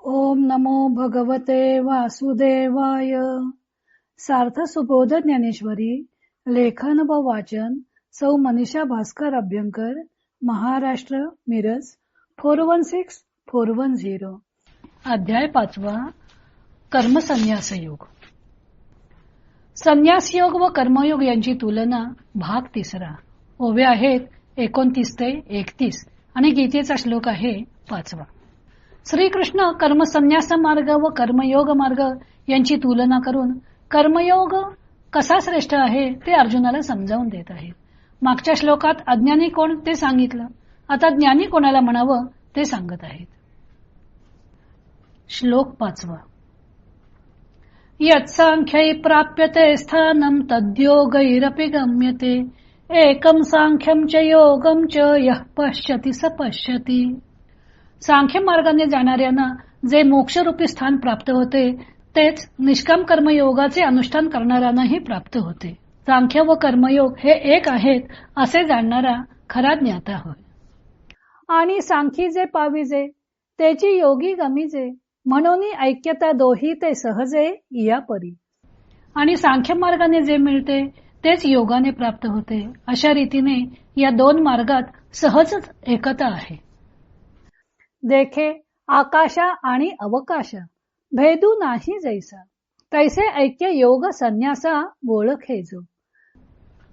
ओम नमो भगवते वासुदेवाय. सार्थ सुबोध ज्ञानेश्वरी. लेखन व वाचन सौ मनीषा भास्कर अभ्यंकर, महाराष्ट्र, मिरज 416410. अध्याय 5. कर्मसन्यास योग. संन्यास योग व कर्मयोग यांची तुलना. भाग 3. ओव्या आहेत 29 ते 31 आणि गीतेचा श्लोक आहे 5. श्रीकृष्ण कर्मसन्यास मार्ग व कर्मयोग मार्ग यांची तुलना करून कर्मयोग कसा श्रेष्ठ आहे ते अर्जुनाला समजावून देत आहेत. मागच्या श्लोकात अज्ञानी कोण ते सांगितलं. आता ज्ञानी कोणाला म्हणावं ते सांगत आहेत. श्लोक 5. यत्सांख्यै प्राप्यते स्थानं तद्योगैरपि गम्यते एकं सांख्यं च योगं च यः पश्यति स पश्यति. सांख्य मार्गाने जाणाऱ्यांना जे मोक्षरूपी स्थान प्राप्त होते तेच निष्काम कर्मयोगाचे अनुष्ठान करणाऱ्यांनाही प्राप्त होते. सांख्य व कर्मयोग हे एक आहेत असे जाणणारा खरा ज्ञाता होय. आणि सांखी जे पाविजे त्याची योगी गमिजे म्हणून ऐक्यता दोही ते सहजे या परी. आणि सांख्य मार्गाने जे मिळते तेच योगाने प्राप्त होते. अशा रीतीने या दोन मार्गात सहजच एकता आहे. देखे आकाशा आणि अवकाशा भेदू नाही जैसा तैसे ऐक्य योग संन्यासा ओळखे जो.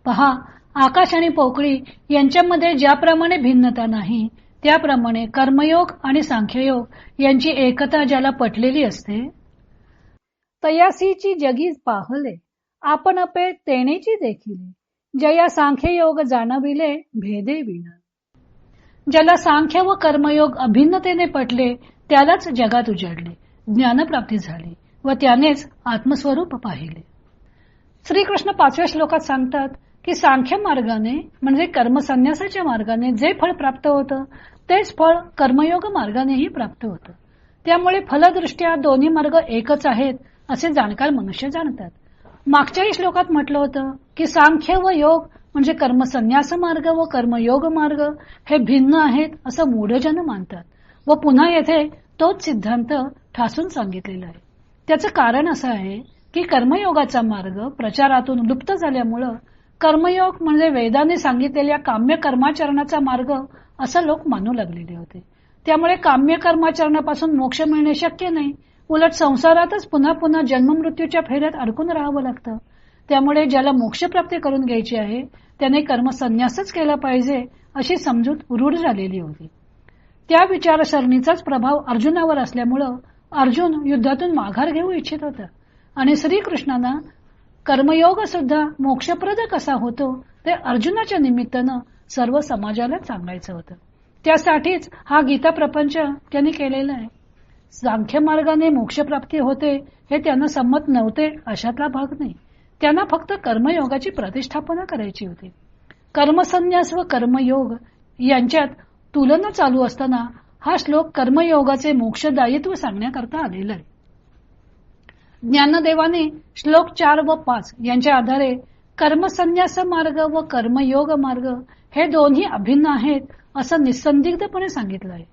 पहा, आकाश आणि पोकळी यांच्यामध्ये ज्याप्रमाणे भिन्नता नाही त्याप्रमाणे कर्मयोग आणि सांख्ययोग यांची एकता ज्याला पटलेली असते तयासीची जगी पाहले आपण अपे तेनेची देखिले जया सांख्ययोग जाणविले भेदे विना. ज्याला सांख्य व कर्मयोग अभिन्नतेने पटले त्यालाच जगात उजाडले, ज्ञानप्राप्ती झाली व त्यानेच आत्मस्वरूप पाहिले. श्रीकृष्ण 5व्या श्लोकात सांगतात की सांख्य मार्गाने म्हणजे कर्मसन्यासाच्या मार्गाने जे फळ प्राप्त होतं तेच फळ कर्मयोग मार्गानेही प्राप्त होतं. त्यामुळे फलदृष्ट्या दोन्ही मार्ग एकच आहेत असे जाणकार मनुष्य जाणतात. मागच्याही श्लोकात म्हटलं होतं की सांख्य व योग म्हणजे कर्मसन्यास मार्ग व कर्मयोग मार्ग हे भिन्न आहेत असं मूढजन मानतात व पुन्हा येथे तोच सिद्धांत ठासून सांगितलेला आहे. त्याचं कारण असं आहे की कर्मयोगाचा मार्ग प्रचारातून लुप्त झाल्यामुळं कर्मयोग म्हणजे वेदाने सांगितलेल्या काम्य कर्माचरणाचा मार्ग असं लोक मानू लागलेले होते. त्यामुळे काम्य कर्माचरणापासून मोक्ष मिळणे शक्य नाही, उलट संसारातच पुन्हा पुन्हा जन्ममृत्यूच्या फेऱ्यात अडकून राहावं लागतं. त्यामुळे ज्याला मोक्षप्राप्ती करून घ्यायची आहे त्याने कर्मसन्यासच केला पाहिजे अशी समजूत रूढ झालेली होती. त्या विचारसरणीचाच प्रभाव अर्जुनावर असल्यामुळं अर्जुन युद्धातून माघार घेऊ इच्छित होता आणि श्रीकृष्णांना कर्मयोग सुद्धा मोक्षप्रद कसा होतो ते अर्जुनाच्या निमित्तानं सर्व समाजाला सांगायचं होतं. त्यासाठीच हा गीता प्रपंच त्यांनी केलेला आहे. सांख्य मार्गाने मोक्षप्राप्ती होते हे त्यांना संमत नव्हते अशातला भाग नाही. त्यांना फक्त कर्मयोगाची प्रतिष्ठापना करायची होती. कर्मसन्यास व कर्मयोग यांच्यात तुलना चालू असताना हा श्लोक कर्मयोगाचे मोक्षदायित्व सांगण्याकरता आलेला आहे. ज्ञानदेवाने श्लोक 4 व 5 यांच्या आधारे कर्मसन्यास मार्ग व कर्मयोग मार्ग हे दोन्ही अभिन्न आहेत असं निसंदिग्धपणे सांगितलं आहे.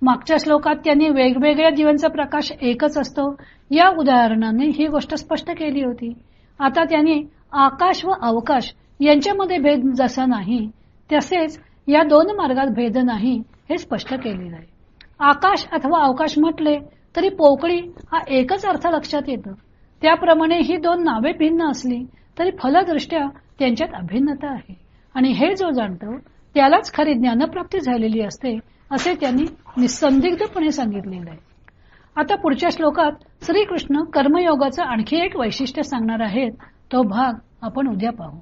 मागच्या श्लोकात त्यांनी वेगवेगळ्या दिव्यांचा प्रकाश एकच असतो या उदाहरणाने ही गोष्ट स्पष्ट केली होती. आता त्यांनी आकाश व अवकाश यांच्यामध्ये भेद जसा नाही तसेच या दोन मार्गात भेद नाही हे स्पष्ट केलेलं आहे. आकाश अथवा अवकाश म्हटले तरी पोकळी हा एकच अर्थ लक्षात येतो. त्याप्रमाणे ही दोन नावे भिन्न असली तरी फलदृष्ट्या त्यांच्यात अभिन्नता आहे आणि हे जो जाणतो त्यालाच खरी ज्ञानप्राप्ती झालेली असते असे त्यांनी निसंदिग्धपणे सांगितलेलं आहे. आता पुढच्या श्लोकात श्रीकृष्ण कर्मयोगाचं आणखी एक वैशिष्ट्य सांगणार आहेत. तो भाग आपण उद्या पाहू.